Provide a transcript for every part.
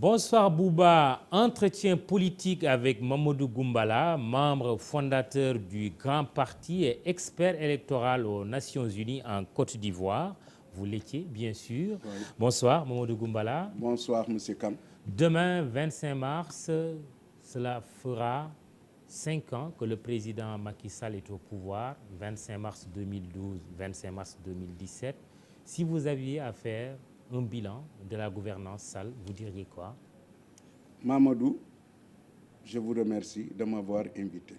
Bonsoir Bouba, entretien politique avec Mamadou Goumbala, membre fondateur du Grand Parti et expert électoral aux Nations Unies en Côte d'Ivoire. Vous l'étiez, bien sûr. Oui. Bonsoir Mamadou Goumbala. Bonsoir M. Kam. Demain, 25 mars, cela fera 5 ans que le président Macky Sall est au pouvoir, 25 mars 2012, 25 mars 2017. Si vous aviez à faire un bilan de la gouvernance Sall, vous diriez quoi? Mamadou, je vous remercie de m'avoir invité.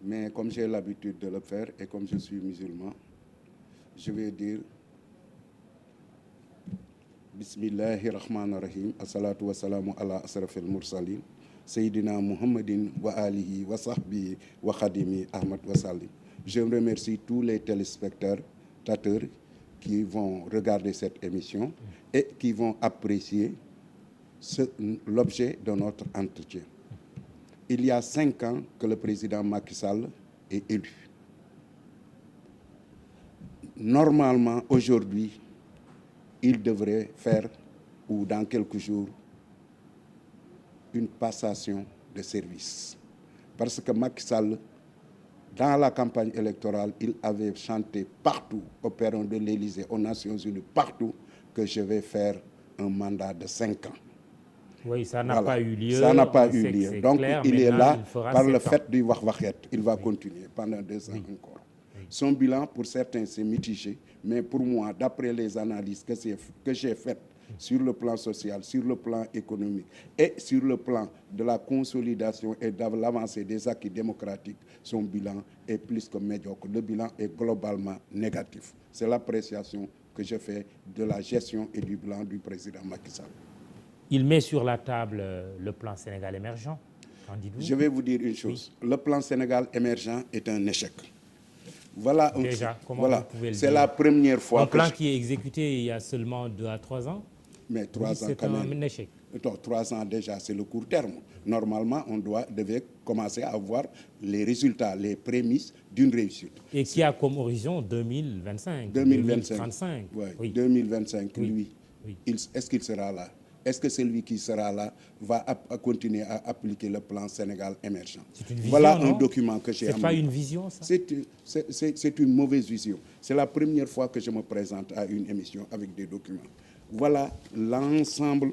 Mais comme j'ai l'habitude de le faire et comme je suis musulman, je vais dire Bismillahirrahmanirrahim, assalatu wassalamu ala asrafil mursalin, Sayyidina Muhammadin wa alihi wa sahbihi wa khadimi Ahmad wa salim. Je remercie tous les téléspectateurs qui vont regarder cette émission et qui vont apprécier l'objet de notre entretien. Il y a 5 ans que le président Macky Sall est élu. Normalement, aujourd'hui, il devrait faire, ou dans quelques jours, une passation de service. Parce que Macky Sall, dans la campagne électorale, il avait chanté partout, au perron de l'Élysée, aux Nations Unies, partout, que je vais faire un mandat de 5 ans. Oui, ça n'a pas eu lieu. Ça n'a pas eu lieu. Donc, clair, il est là par le ans. fait du Wahwahjet. Il va continuer pendant 2 ans encore. Oui. Son bilan, pour certains, c'est mitigé. Mais pour moi, d'après les analyses que j'ai faites sur le plan social, sur le plan économique et sur le plan de la consolidation et de l'avancée des acquis démocratiques, son bilan est plus que médiocre. Le bilan est globalement négatif. C'est l'appréciation que je fais de la gestion et du bilan du président Macky Sall. Il met sur la table le plan Sénégal émergent. Qu'en dites-vous? Je vais vous dire une chose. Oui. Le plan Sénégal émergent est un échec. Voilà, déjà, comment vous pouvez le dire? C'est la première fois. Un plan qui est exécuté il y a seulement 2 à 3 ans. Mais 3 ans quand même. C'est un échec. 3 ans déjà, c'est le court terme. Normalement, on devait commencer à voir les résultats, les prémices d'une réussite. Et qui a comme horizon 2025, 2035. Oui. 2025, oui. Lui. Oui. Est-ce qu'il sera là? Est-ce que celui qui sera là va continuer à appliquer le plan Sénégal émergent? Voilà un document que j'ai amené. C'est pas une vision, ça? C'est une mauvaise vision. C'est la première fois que je me présente à une émission avec des documents. Voilà l'ensemble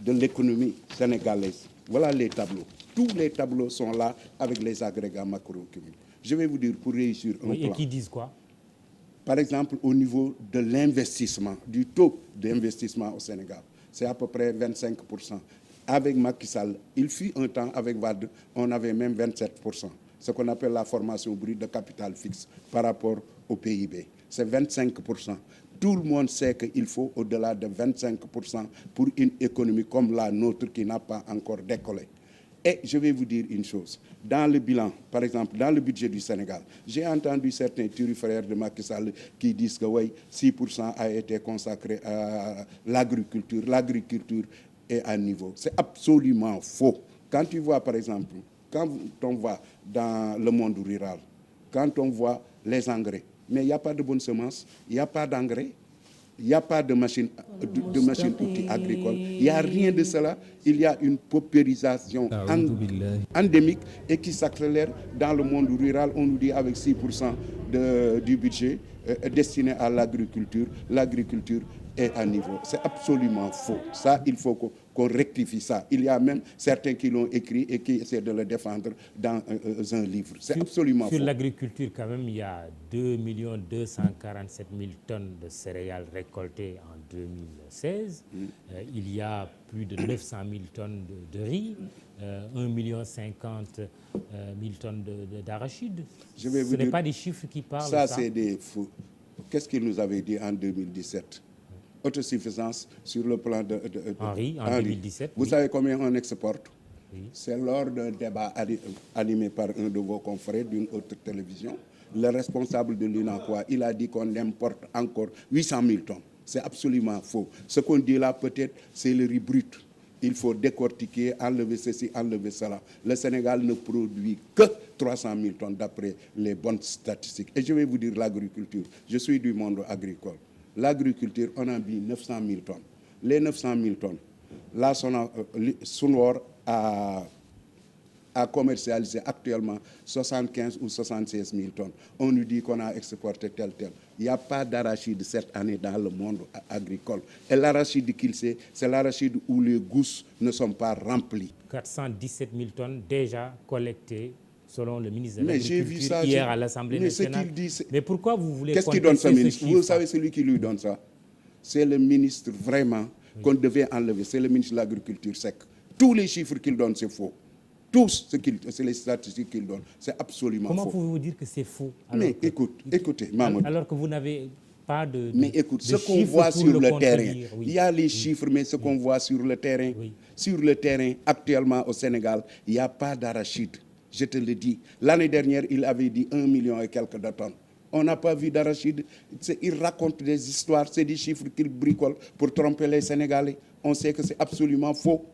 de l'économie sénégalaise. Voilà les tableaux. Tous les tableaux sont là avec les agrégats macroéconomiques. Je vais vous dire, pour réussir un plan... Et qui disent quoi? Par exemple, au niveau de l'investissement, du taux d'investissement au Sénégal, c'est à peu près 25%. Avec Macky Sall, il fut un temps, avec Wade, on avait même 27%. Ce qu'on appelle la formation brute de capital fixe par rapport au PIB. C'est 25%. Tout le monde sait qu'il faut au-delà de 25% pour une économie comme la nôtre qui n'a pas encore décollé. Et je vais vous dire une chose. Dans le bilan, par exemple, dans le budget du Sénégal, j'ai entendu certains turiféraires de Macky Sall qui disent que oui, 6% a été consacré à l'agriculture. L'agriculture est à niveau. C'est absolument faux. Quand tu vois, par exemple, quand on voit dans le monde rural, quand on voit les engrais, mais il n'y a pas de bonnes semences, il n'y a pas d'engrais, il n'y a pas de machines-outils agricoles. Il n'y a rien de cela. Il y a une paupérisation endémique et qui s'accélère dans le monde rural. On nous dit avec 6% du budget destiné à l'agriculture. L'agriculture est à niveau. C'est absolument faux. Ça, il faut qu'on rectifie ça. Il y a même certains qui l'ont écrit et qui essaient de le défendre dans un livre. C'est absolument faux. Sur l'agriculture, quand même, il y a 2 247 000 tonnes de céréales récoltées en 2016. Il y a plus de 900 000 tonnes de riz, 1 50 000 tonnes d'arachides. Ce n'est pas des chiffres qui parlent. Ça, c'est des faux. Qu'est-ce qu'il nous avait dit en 2017? Autosuffisance sur le plan de Henri, en 2017. Vous savez combien on exporte? Oui. C'est lors d'un débat animé par un de vos confrères d'une autre télévision. Le responsable de l'UNACOIS, il a dit qu'on importe encore 800 000 tonnes. C'est absolument faux. Ce qu'on dit là, peut-être, c'est le riz brut. Il faut décortiquer, enlever ceci, enlever cela. Le Sénégal ne produit que 300 000 tonnes d'après les bonnes statistiques. Et je vais vous dire l'agriculture. Je suis du monde agricole. L'agriculture, on a mis 900 000 tonnes. les 900 000 tonnes. Là, Sunor a commercialisé actuellement 75 ou 76 000 tonnes. On nous dit qu'on a exporté tel. Il n'y a pas d'arachide cette année dans le monde agricole. Et l'arachide qu'il sait, c'est l'arachide où les gousses ne sont pas remplies. 417 000 tonnes déjà collectées, selon le ministre de Mais j'ai vu l'Agriculture ça, hier à l'Assemblée nationale. Mais ce qu'il dit, mais pourquoi vous voulez qu'est-ce qu'il donne ce ministre? chiffre? Vous savez celui qui lui donne ça? C'est le ministre vraiment qu'on devait enlever. C'est le ministre de l'Agriculture sec. Tous les chiffres qu'il donne, c'est faux. Tous, c'est les statistiques qu'il donne. C'est absolument faux. Comment pouvez-vous dire que c'est faux? Mais écoutez, Mamadou. Alors que vous n'avez pas de Mais écoute, de ce qu'on voit sur le terrain, oui. il y a les chiffres, mais ce qu'on voit sur le terrain, sur le terrain, actuellement au Sénégal, il n'y a pas d'arachide. Je te le dis. L'année dernière, il avait dit 1 million et quelques de tonnes. On n'a pas vu d'arachide. Il raconte des histoires, c'est des chiffres qu'il bricole pour tromper les Sénégalais. On sait que c'est absolument faux.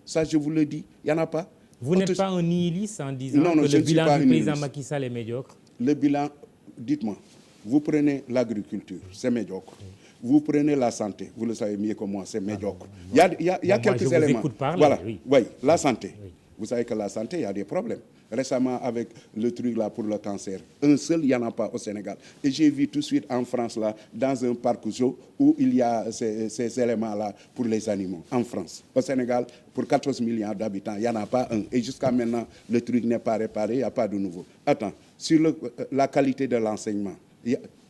Ça, je vous le dis, il n'y en a pas. Vous n'êtes pas un nihiliste en disant non, que le bilan du président Macky Sall est médiocre? Le bilan, dites-moi, vous prenez l'agriculture, c'est médiocre. Vous prenez la santé, vous le savez mieux que moi, c'est médiocre. Il y a quelques éléments. Parler, voilà, la santé. Oui. Vous savez que la santé, il y a des problèmes. Récemment, avec le truc là pour le cancer, un seul, il n'y en a pas au Sénégal. Et j'ai vu tout de suite en France, là, dans un parc zoo, où il y a ces éléments-là pour les animaux, en France. Au Sénégal, pour 14 millions d'habitants, il n'y en a pas un. Et jusqu'à maintenant, le truc n'est pas réparé, il n'y a pas de nouveau. Attends, sur la qualité de l'enseignement,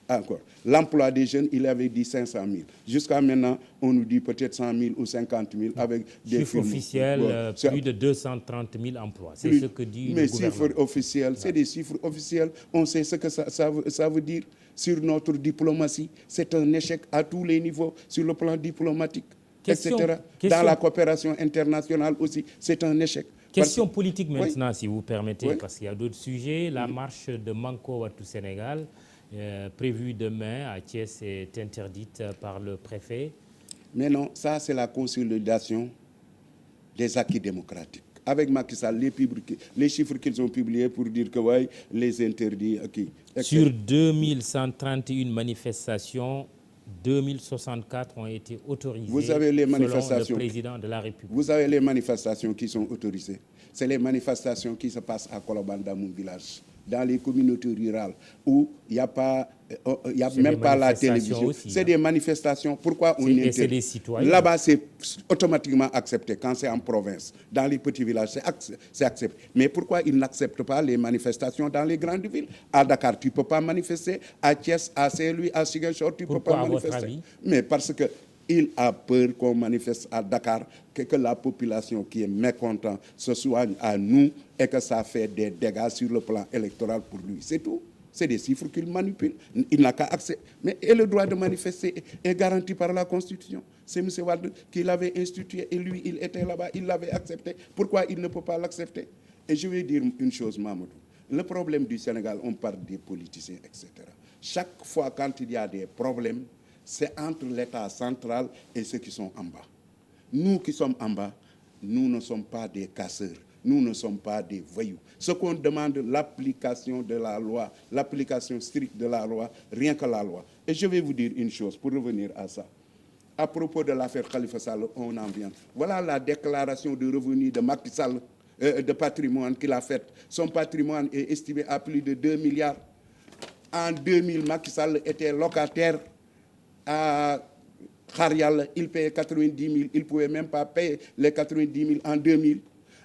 encore. L'emploi des jeunes, il avait dit 500 000. Jusqu'à maintenant, on nous dit peut-être 100 000 ou 50 000 avec des chiffre officiel, plus de 230 000 emplois. C'est ce que dit le gouvernement. Mais chiffres officiels, c'est des chiffres officiels. On sait ce que ça veut dire sur notre diplomatie. C'est un échec à tous les niveaux, sur le plan diplomatique, etc. Dans la coopération internationale aussi, c'est un échec. Question politique maintenant, si vous permettez, parce qu'il y a d'autres sujets. La marche de Manko Wattu Sénégal, prévue demain à Thiès, est interdite par le préfet. Mais non, ça c'est la consolidation des acquis démocratiques. Avec Macky Sall, les chiffres qu'ils ont publiés pour dire que les interdits acquis. Sur 2131 manifestations, 2064 ont été autorisées. Vous avez les manifestations, selon le président de la République. Vous avez les manifestations qui sont autorisées. C'est les manifestations qui se passent à Colobane, dans mon village, dans les communautés rurales, où il n'y a pas, même pas la télévision. C'est des manifestations. Pourquoi on interdit? C'est des citoyens. Là-bas, c'est automatiquement accepté. Quand c'est en province, dans les petits villages, c'est accepté. Mais pourquoi ils n'acceptent pas les manifestations dans les grandes villes? À Dakar, tu ne peux pas manifester. À Thiès, à Saint-Louis, à Ziguinchor, tu ne peux pas manifester. Mais parce que il a peur qu'on manifeste à Dakar, que la population qui est mécontente se soigne à nous et que ça fait des dégâts sur le plan électoral pour lui. C'est tout. C'est des chiffres qu'il manipule. Il n'a qu'à accepter. Mais et le droit de manifester est garanti par la Constitution. C'est M. Wade qui l'avait institué et lui, il était là-bas, il l'avait accepté. Pourquoi il ne peut pas l'accepter? Et je vais dire une chose, Mamadou. Le problème du Sénégal, on parle des politiciens, etc. Chaque fois quand il y a des problèmes, c'est entre l'État central et ceux qui sont en bas. Nous qui sommes en bas, nous ne sommes pas des casseurs, nous ne sommes pas des voyous. Ce qu'on demande, l'application de la loi, l'application stricte de la loi, rien que la loi. Et je vais vous dire une chose pour revenir à ça. À propos de l'affaire Khalifa Sall, on en vient. Voilà la déclaration de revenus de Macky Sall, de patrimoine qu'il a faite. Son patrimoine est estimé à plus de 2 milliards. En 2000, Macky Sall était locataire à Kharial, il payait 90 000, il ne pouvait même pas payer les 90 000 en 2000.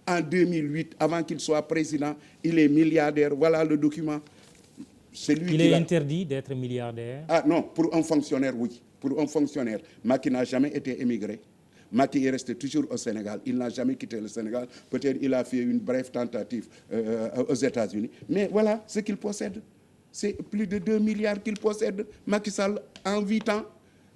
En 2008, avant qu'il soit président, il est milliardaire. Voilà le document. Il est interdit d'être milliardaire? Ah non, pour un fonctionnaire, oui. Pour un fonctionnaire. Macky n'a jamais été émigré. Macky est resté toujours au Sénégal. Il n'a jamais quitté le Sénégal. Peut-être il a fait une brève tentative aux États-Unis. Mais voilà ce qu'il possède. C'est plus de 2 milliards qu'il possède. Macky Sall, en 8 ans,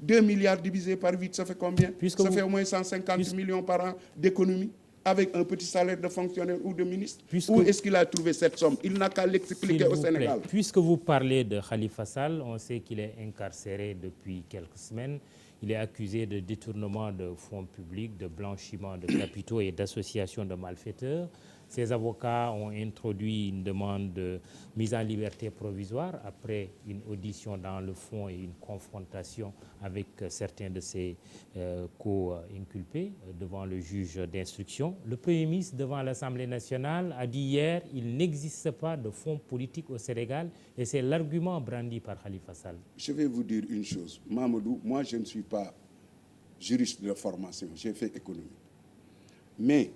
2 milliards divisé par 8, ça fait combien? Ça fait au moins 150 millions par an d'économie, avec un petit salaire de fonctionnaire ou de ministre. Où est-ce qu'il a trouvé cette somme? Il n'a qu'à l'expliquer au Sénégal. Puisque vous parlez de Khalifa Sall, on sait qu'il est incarcéré depuis quelques semaines. Il est accusé de détournement de fonds publics, de blanchiment de capitaux et d'association de malfaiteurs. Ses avocats ont introduit une demande de mise en liberté provisoire après une audition dans le fond et une confrontation avec certains de ses co-inculpés devant le juge d'instruction. Le Premier ministre, devant l'Assemblée nationale, a dit hier qu'il n'existe pas de fonds politiques au Sénégal et c'est l'argument brandi par Khalifa Sall. Je vais vous dire une chose. Mamadou, moi je ne suis pas juriste de formation, j'ai fait économie. Mais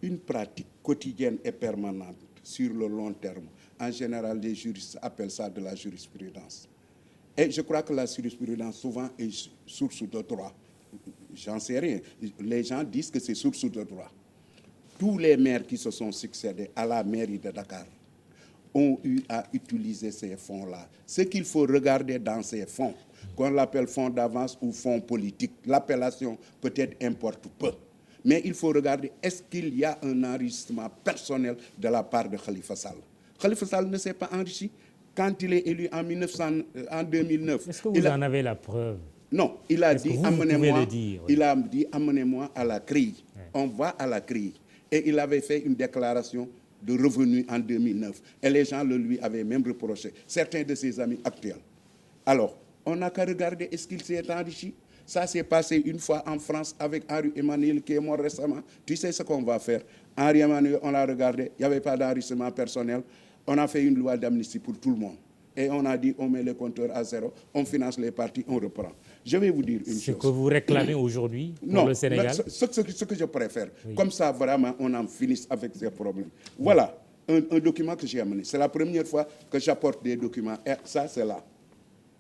une pratique quotidienne et permanente sur le long terme, en général, les juristes appellent ça de la jurisprudence. Et je crois que la jurisprudence, souvent, est source de droit. J'en sais rien. Les gens disent que c'est source de droit. Tous les maires qui se sont succédés à la mairie de Dakar ont eu à utiliser ces fonds-là. Ce qu'il faut regarder dans ces fonds, qu'on l'appelle fonds d'avance ou fonds politiques, l'appellation peut-être importe peu. Mais il faut regarder, est-ce qu'il y a un enrichissement personnel de la part de Khalifa Sall? Khalifa Sall ne s'est pas enrichi. Quand il est élu en 2009... Est-ce que vous en avez la preuve? Non, il a dit, amenez-moi, oui. Il a dit, amenez-moi à la CRI. Ouais. On va à la CRI. Et il avait fait une déclaration de revenus en 2009. Et les gens le lui avaient même reproché. Certains de ses amis actuels. Alors, on n'a qu'à regarder, est-ce qu'il s'est enrichi? Ça s'est passé une fois en France avec Henri Emmanuel qui est mort récemment. Tu sais ce qu'on va faire? Henri Emmanuel, on l'a regardé, il n'y avait pas d'enrichissement personnel. On a fait une loi d'amnistie pour tout le monde. Et on a dit, on met les compteurs à zéro, on finance les partis, on reprend. Je vais vous dire une chose. Ce que vous réclamez aujourd'hui pour le Sénégal? Non, ce que je préfère. Oui. Comme ça, vraiment, on en finisse avec ces problèmes. Voilà un document que j'ai amené. C'est la première fois que j'apporte des documents. Et ça, c'est là.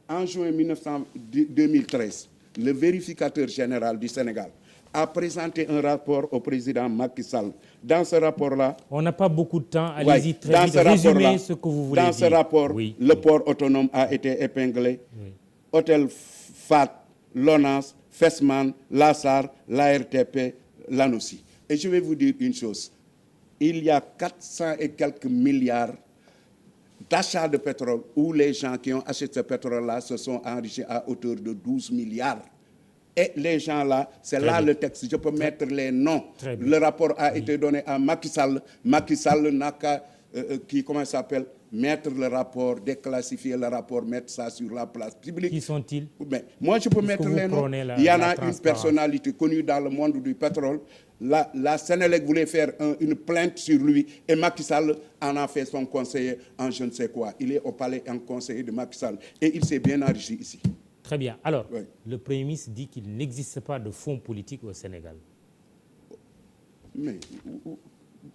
En juin 2013, le vérificateur général du Sénégal a présenté un rapport au président Macky Sall. Dans ce rapport-là... On n'a pas beaucoup de temps. Allez-y très vite. Résumez ce que vous voulez dire. Dans ce rapport, le port autonome a été épinglé. Oui. Hôtel FAT, LONAS, FESMAN, LASAR, l'ARTP, l'ANOCI. Et je vais vous dire une chose. Il y a 400 et quelques milliards d'achats de pétrole où les gens qui ont acheté ce pétrole-là se sont enrichis à hauteur de 12 milliards. Et les gens-là, c'est là le texte. Je peux mettre les noms. Le rapport a été donné à Macky Sall. Macky Sall n'a qu'à, comment ça s'appelle, mettre le rapport, déclassifier le rapport, mettre ça sur la place publique. Qui sont-ils? Mais moi, je peux mettre les noms. Il y en a une personnalité connue dans le monde du pétrole. La Sénélec voulait faire une plainte sur lui et Macky Sall en a fait son conseiller en je ne sais quoi. Il est au palais en conseiller de Macky Sall et il s'est bien enrichi ici. Très bien. Alors, le Premier ministre dit qu'il n'existe pas de fonds politiques au Sénégal. Mais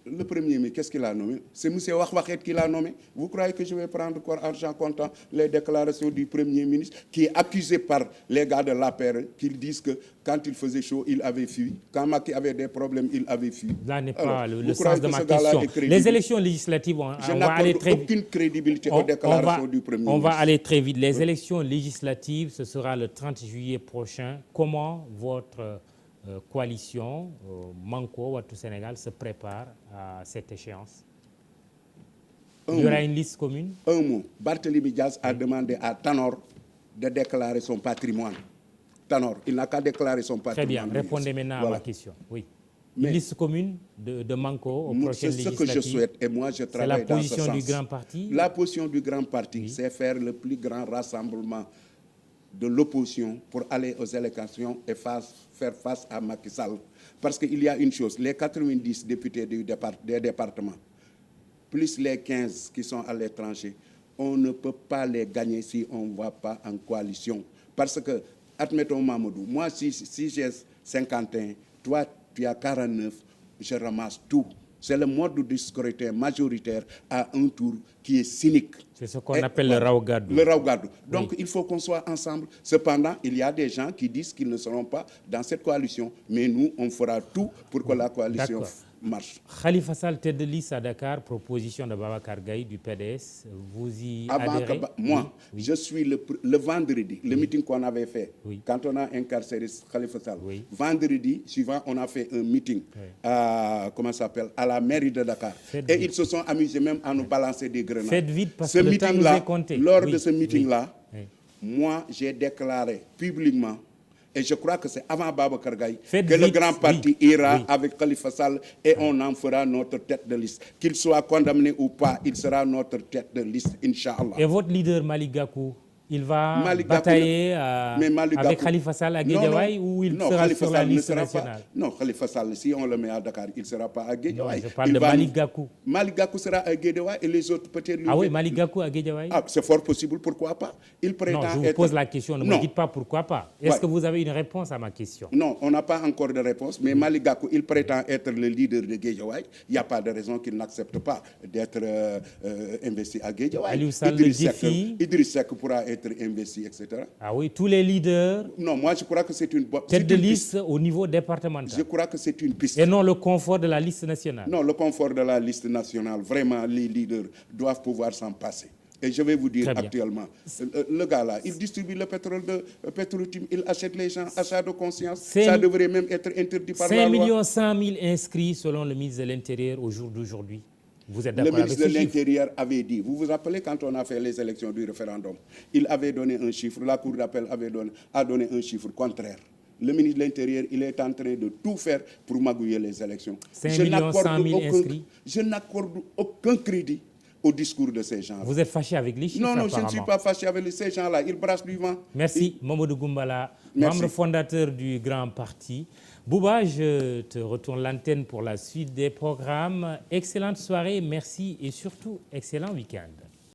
le Premier ministre, qu'est-ce qu'il a nommé? C'est M. Wakwakhet qui l'a nommé. Vous croyez que je vais prendre quoi argent comptant les déclarations du Premier ministre qui est accusé par les gars de l'APR qui disent que quand il faisait chaud, il avait fui. Quand Macky avait des problèmes, il avait fui. Là n'est pas le sens de ma question. Les élections législatives, je n'accorde aucune crédibilité aux déclarations du Premier ministre. On va aller très vite. Les élections législatives, ce sera le 30 juillet prochain. Comment votre coalition Manko Wattu Sénégal se prépare à cette échéance? Il y aura une liste commune? Un mot. Barthélémy Diaz a demandé à Tanor de déclarer son patrimoine. Tanor, il n'a qu'à déclarer son patrimoine. Très bien. Répondez maintenant à ma question. Oui. Une liste commune de Manko aux prochaines législatives. C'est ce que je souhaite et moi je travaille dans ce sens. C'est la position du grand parti? La position du grand parti, c'est faire le plus grand rassemblement de l'opposition pour aller aux élections et faire face à Macky Sall. Parce qu'il y a une chose, les 90 députés des départements, plus les 15 qui sont à l'étranger, on ne peut pas les gagner si on ne va pas en coalition. Parce que, admettons Mamadou, moi si j'ai 51, toi tu as 49, je ramasse tout. C'est le mode du scrutin majoritaire à un tour qui est cynique. C'est ce qu'on appelle le Raougadou. Le Raougadou. Donc, il faut qu'on soit ensemble. Cependant, il y a des gens qui disent qu'ils ne seront pas dans cette coalition. Mais nous, on fera tout pour que la coalition marche. Khalifa Sall, tête de liste à Dakar, proposition de Babacar Gaye du PDS. Vous y adhérez? Moi, je suis le vendredi, le meeting qu'on avait fait, quand on a incarcéré Khalifa Sall. Vendredi suivant, on a fait un meeting à, comment ça s'appelle, à la mairie de Dakar. Et ils se sont amusés même à nous balancer des grenades. Faites vite parce que le temps nous est compté. Lors de ce meeting-là, moi, j'ai déclaré publiquement, Et je crois que c'est avant Babacar Gaye Faites que le vite, grand parti oui, ira oui. avec Khalifa Sall et on en fera notre tête de liste. Qu'il soit condamné ou pas, il sera notre tête de liste, Inch'Allah. Et votre leader Malick Gakou, il va Malick batailler Malick avec Gakou- Khalifa Sall à Guédiawaye ou il sera Khalifa sur la Sall ne liste sera nationale? pas. Non, Khalifa Sall, si on le met à Dakar, il ne sera pas à Guédiawaye. Non, je parle de Malick Gakou. Malick Gakou sera à Guédiawaye et les autres peut-être... Ah oui, Malick Gakou à Guédiawaye? Ah, c'est fort possible, pourquoi pas? Il prétend Non, je vous être... pose la question, ne me dites pas pourquoi pas. Est-ce Ouais. que vous avez une réponse à ma question? Non, on n'a pas encore de réponse, mais Malick Gakou, il prétend être le leader de Guédiawaye. Il n'y a pas de raison qu'il n'accepte pas d'être investi à Guédiawaye. Aliou Sall le défie. Idriss Seck pourra être investi, etc. Ah oui, tous les leaders, Non, moi je crois que c'est une bonne... tête de liste au niveau départemental. Je crois que c'est une piste. Et non le confort de la liste nationale. Non, le confort de la liste nationale, vraiment, les leaders doivent pouvoir s'en passer. Et je vais vous dire Très bien. actuellement, le gars là, il distribue le pétrole de Petrotim, il achète les gens, achat de conscience. Ça devrait même être interdit par la loi. 5 100 000 inscrits selon le ministre de l'Intérieur au jour d'aujourd'hui. Vous êtes Le d'accord avec ministre ce de chiffre? l'Intérieur avait dit, vous vous rappelez quand on a fait les élections du référendum, il avait donné un chiffre, la Cour d'appel a donné un chiffre contraire. Le ministre de l'Intérieur, il est en train de tout faire pour magouiller les élections. 5 100 000 inscrits. Je n'accorde aucun crédit au discours de ces gens-là. Vous êtes fâché avec les chiffres? Non, je ne apparemment. suis pas fâché avec ces gens-là. Ils brassent du vent. Merci, Mamadou Goumbala, Merci. membre fondateur du Grand Parti. Bouba, je te retourne l'antenne pour la suite des programmes. Excellente soirée, merci et surtout excellent week-end.